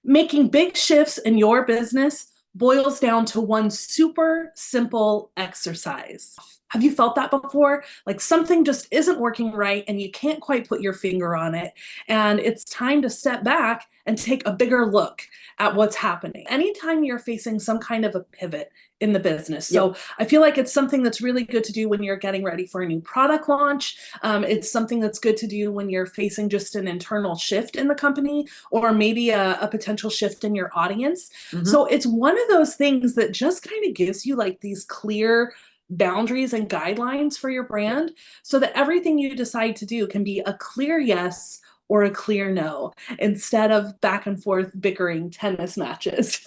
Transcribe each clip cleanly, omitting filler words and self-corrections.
Making big shifts in your business boils down to one super simple exercise. Have you felt that before? Like something just isn't working right and you can't quite put your finger on it. And it's time to step back and take a bigger look at what's happening. Anytime you're facing some kind of a pivot in the business. Yep. So I feel like it's something that's really good to do when you're getting ready for a new product launch. It's something that's good to do when you're facing just an internal shift in the company or maybe a potential shift in your audience. Mm-hmm. So it's one of those things that just kind of gives you like these clear boundaries and guidelines for your brand so that everything you decide to do can be a clear yes or a clear no instead of back and forth bickering tennis matches.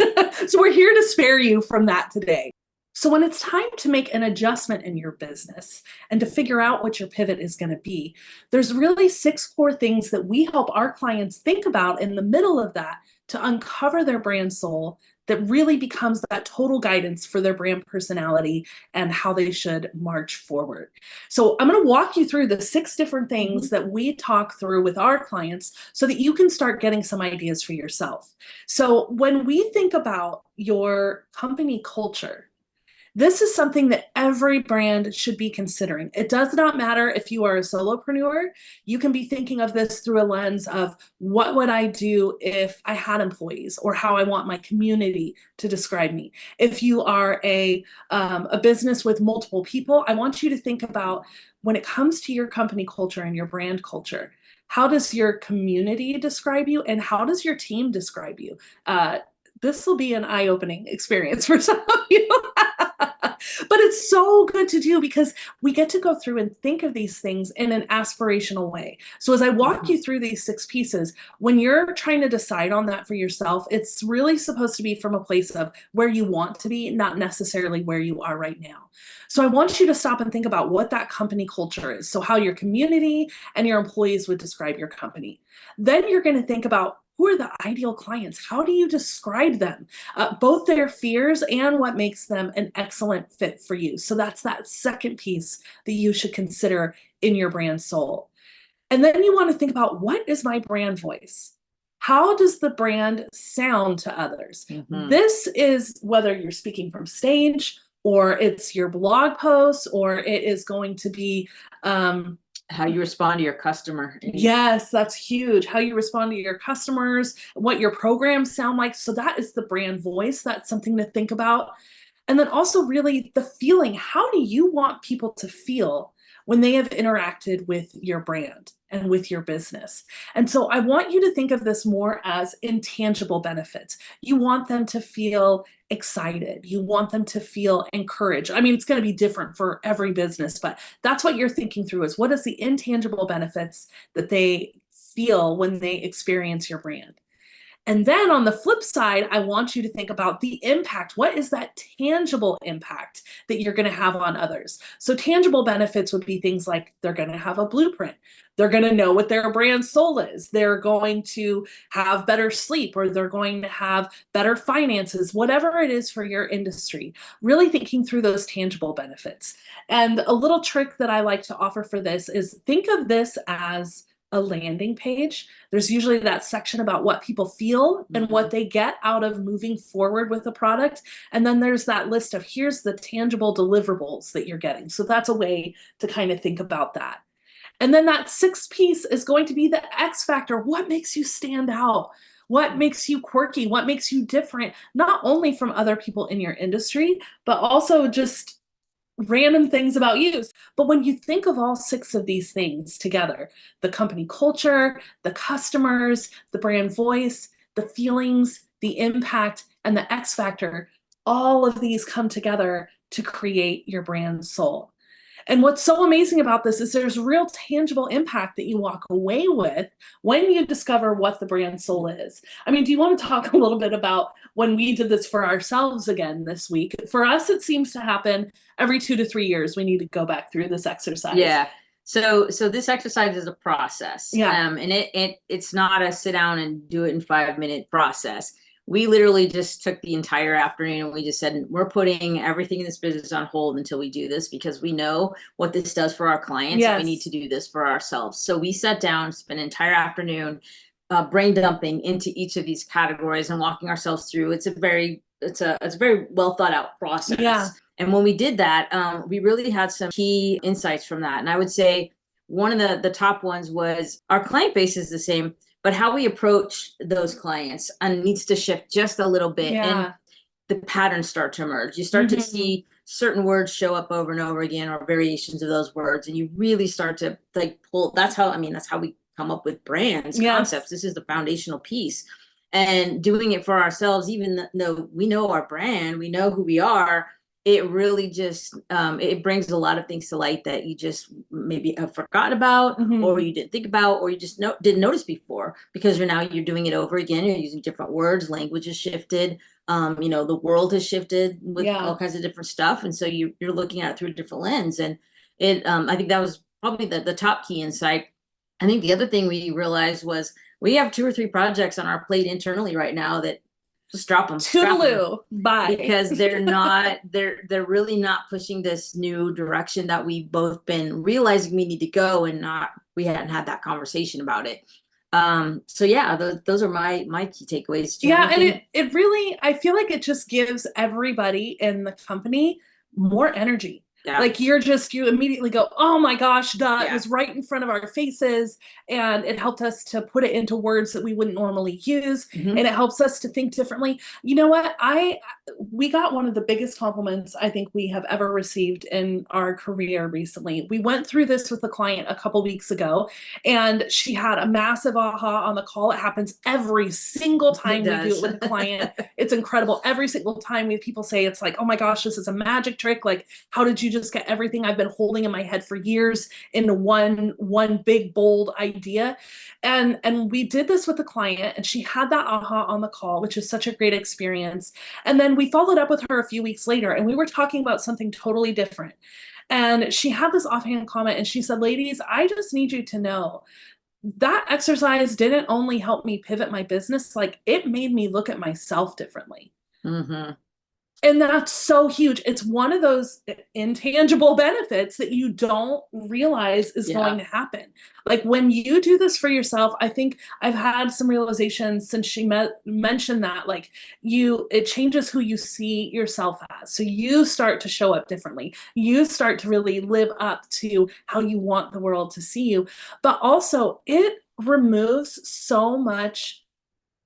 So we're here to spare you from that today. So when it's time to make an adjustment in your business and to figure out what your pivot is going to be, there's really 6 core things that we help our clients think about in the middle of that to uncover their brand soul that really becomes that total guidance for their brand personality and how they should march forward. So I'm going to walk you through the 6 different things that we talk through with our clients so that you can start getting some ideas for yourself. So when we think about your company culture, this is something that every brand should be considering. It does not matter if you are a solopreneur. You can be thinking of this through a lens of what would I do if I had employees, or how I want my community to describe me. If you are a business with multiple people, I want you to think about when it comes to your company culture and your brand culture, how does your community describe you and how does your team describe you? This will be an eye-opening experience for some of you. But it's so good to do because we get to go through and think of these things in an aspirational way. So as I walk you through these 6 pieces, when you're trying to decide on that for yourself, it's really supposed to be from a place of where you want to be, not necessarily where you are right now. So I want you to stop and think about what that company culture is. So how your community and your employees would describe your company. Then you're going to think about who are the ideal clients? How do you describe them? Both their fears and what makes them an excellent fit for you. So that's that second piece that you should consider in your brand soul. And then you want to think about, what is my brand voice? How does the brand sound to others? This is whether you're speaking from stage or it's your blog posts or it is going to be how you respond to your customer. Yes, that's huge. How you respond to your customers, what your programs sound like. So that is the brand voice. That's something to think about. And then also really the feeling. How do you want people to feel when they have interacted with your brand and with your business? And so I want you to think of this more as intangible benefits. You want them to feel excited. You want them to feel encouraged. I mean, it's going to be different for every business, but that's what you're thinking through is what is the intangible benefits that they feel when they experience your brand? And then on the flip side, I want you to think about the impact. What is that tangible impact that you're going to have on others? So tangible benefits would be things like they're going to have a blueprint. They're going to know what their brand soul is. They're going to have better sleep, or they're going to have better finances, whatever it is for your industry. Really thinking through those tangible benefits. And a little trick that I like to offer for this is think of this as a landing page. There's usually that section about what people feel and what they get out of moving forward with a product. And then there's that list of here's the tangible deliverables that you're getting. So that's a way to kind of think about that. And then that 6th piece is going to be the X factor. What makes you stand out? What makes you quirky? What makes you different? Not only from other people in your industry, but also just random things about you. But when you think of all 6 of these things together, the company culture, the customers, the brand voice, the feelings, the impact, and the X factor, all of these come together to create your brand soul. And what's so amazing about this is there's real tangible impact that you walk away with when you discover what the brand soul is. I mean, do you want to talk a little bit about when we did this for ourselves again this week? For us, it seems to happen every 2 to 3 years. We need to go back through this exercise. Yeah. So this exercise is a process. Yeah. And it's not a sit down and do it in 5-minute process. We literally just took the entire afternoon and we just said, we're putting everything in this business on hold until we do this, because we know what this does for our clients. Yes. And we need to do this for ourselves. So we sat down, spent an entire afternoon brain dumping into each of these categories and walking ourselves through. It's a very well thought out process. Yeah. And when we did that, we really had some key insights from that. And I would say one of the top ones was our client base is the same, but how we approach those clients and needs to shift just a little bit. Yeah. And the patterns start to emerge. You start to see certain words show up over and over again, or variations of those words, and you really start to like pull. That's how we come up with brands, concepts. This is the foundational piece. And doing it for ourselves, even though we know our brand, we know who we are, it really just it brings a lot of things to light that you just maybe have forgot about, or you didn't think about, or you just didn't notice before, because you're doing it over again. You're using different words, language has shifted, the world has shifted with all kinds of different stuff, and so you're looking at it through a different lens. And it I think that was probably the top key insight. I think the other thing we realized was we have 2 or 3 projects on our plate internally right now that just drop them. Toodaloo, bye. Because they're really not pushing this new direction that we've both been realizing we need to go, and we hadn't had that conversation about it. So yeah, those are my key takeaways. And it really, I feel like it just gives everybody in the company more energy. Yeah. Like you immediately go, oh my gosh, it was right in front of our faces, and it helped us to put it into words that we wouldn't normally use, and it helps us to think differently. You know what? We got one of the biggest compliments I think we have ever received in our career recently. We went through this with a client a couple weeks ago, and she had a massive aha on the call. It happens every single time we do it with a client. It's incredible. Every single time we have people say, it's like, oh my gosh, this is a magic trick. Like, how did you just get everything I've been holding in my head for years into one big bold idea? And we did this with the client, and she had that aha on the call, which is such a great experience. And then we followed up with her a few weeks later, and we were talking about something totally different. And she had this offhand comment, and she said, ladies, I just need you to know that exercise didn't only help me pivot my business, like it made me look at myself differently. And that's so huge. It's one of those intangible benefits that you don't realize is going to happen. Like when you do this for yourself, I think I've had some realizations since she mentioned that, like it changes who you see yourself as. So you start to show up differently. You start to really live up to how you want the world to see you. But also it removes so much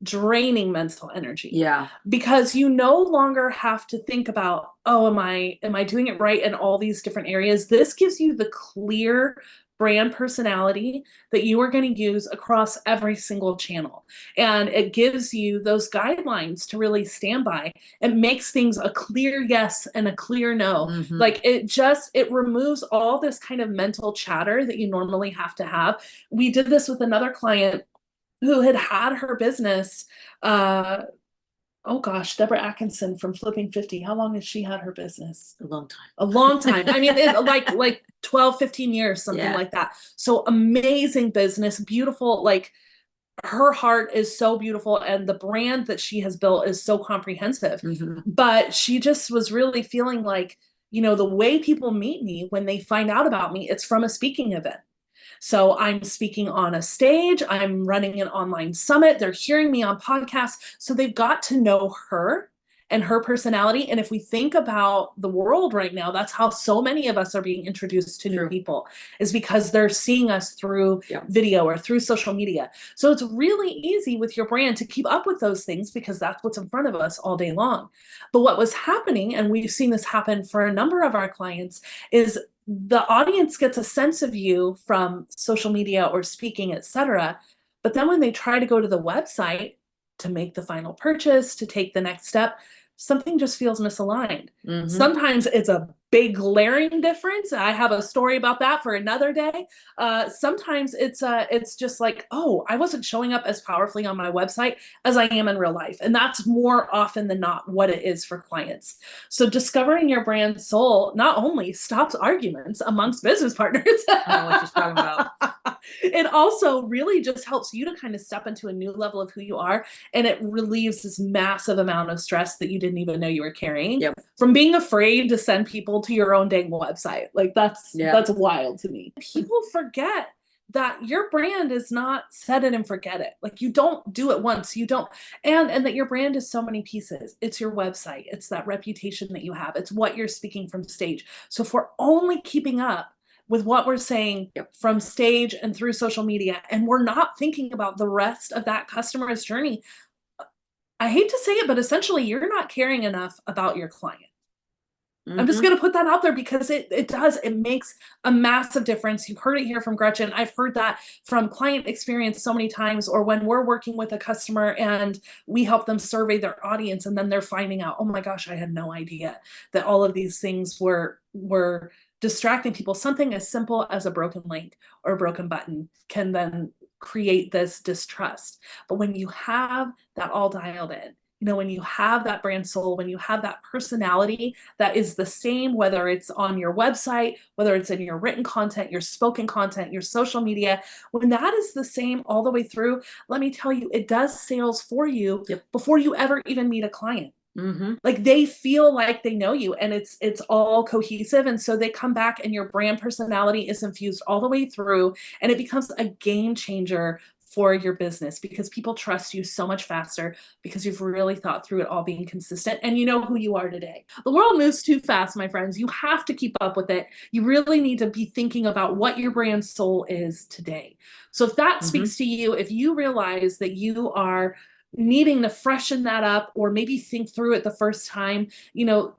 draining mental energy. Yeah. Because you no longer have to think about, oh, am I doing it right in all these different areas? This gives you the clear brand personality that you are going to use across every single channel. And it gives you those guidelines to really stand by. It makes things a clear yes and a clear no. Like it removes all this kind of mental chatter that you normally have to have. We did this with another client who had her business, Deborah Atkinson from Flipping 50. How long has she had her business? A long time. A long time. I mean, like 12, 15 years, something like that. So amazing business, beautiful. Like her heart is so beautiful, and the brand that she has built is so comprehensive. But she just was really feeling like, the way people meet me when they find out about me, it's from a speaking event. So I'm speaking on a stage, I'm running an online summit, they're hearing me on podcasts. So they've got to know her and her personality. And if we think about the world right now, that's how so many of us are being introduced to new people, is because they're seeing us through video or through social media. So it's really easy with your brand to keep up with those things because that's what's in front of us all day long. But what was happening, and we've seen this happen for a number of our clients, is the audience gets a sense of you from social media or speaking, etc. But then when they try to go to the website to make the final purchase, to take the next step, something just feels misaligned. Sometimes it's a big glaring difference. I have a story about that for another day. Sometimes it's just like, oh, I wasn't showing up as powerfully on my website as I am in real life. And that's more often than not what it is for clients. So discovering your brand soul not only stops arguments amongst business partners. I know what you're talking about. It also really just helps you to kind of step into a new level of who you are. And it relieves this massive amount of stress that you didn't even know you were carrying from being afraid to send people to your own dang website. Like that's wild to me. People forget that your brand is not set it and forget it. Like, you don't do it once, you don't, and that your brand is so many pieces. It's your website, it's that reputation that you have, it's what you're speaking from stage. So if we're only keeping up with what we're saying from stage and through social media, and we're not thinking about the rest of that customer's journey, I hate to say it, but essentially you're not caring enough about your client. I'm just going to put that out there because it makes a massive difference. You've heard it here from Gretchen. I've heard that from client experience so many times, or when we're working with a customer and we help them survey their audience, and then they're finding out, oh my gosh, I had no idea that all of these things were distracting people. Something as simple as a broken link or a broken button can then create this distrust. But when you have that all dialed in, when you have that brand soul, when you have that personality that is the same, whether it's on your website, whether it's in your written content, your spoken content, your social media, when that is the same all the way through, let me tell you, it does sales for you before you ever even meet a client. Like, they feel like they know you, and it's all cohesive. And so they come back and your brand personality is infused all the way through, and it becomes a game changer for your business because people trust you so much faster because you've really thought through it all being consistent and you know who you are today. The world moves too fast, my friends. You have to keep up with it. You really need to be thinking about what your brand soul is today. So if that speaks to you, if you realize that you are needing to freshen that up or maybe think through it the first time,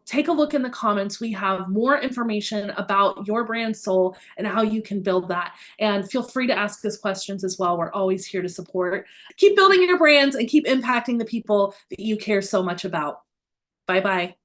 take a look in the comments. We have more information about your brand soul and how you can build that. And feel free to ask us questions as well. We're always here to support. Keep building your brands and keep impacting the people that you care so much about. Bye-bye.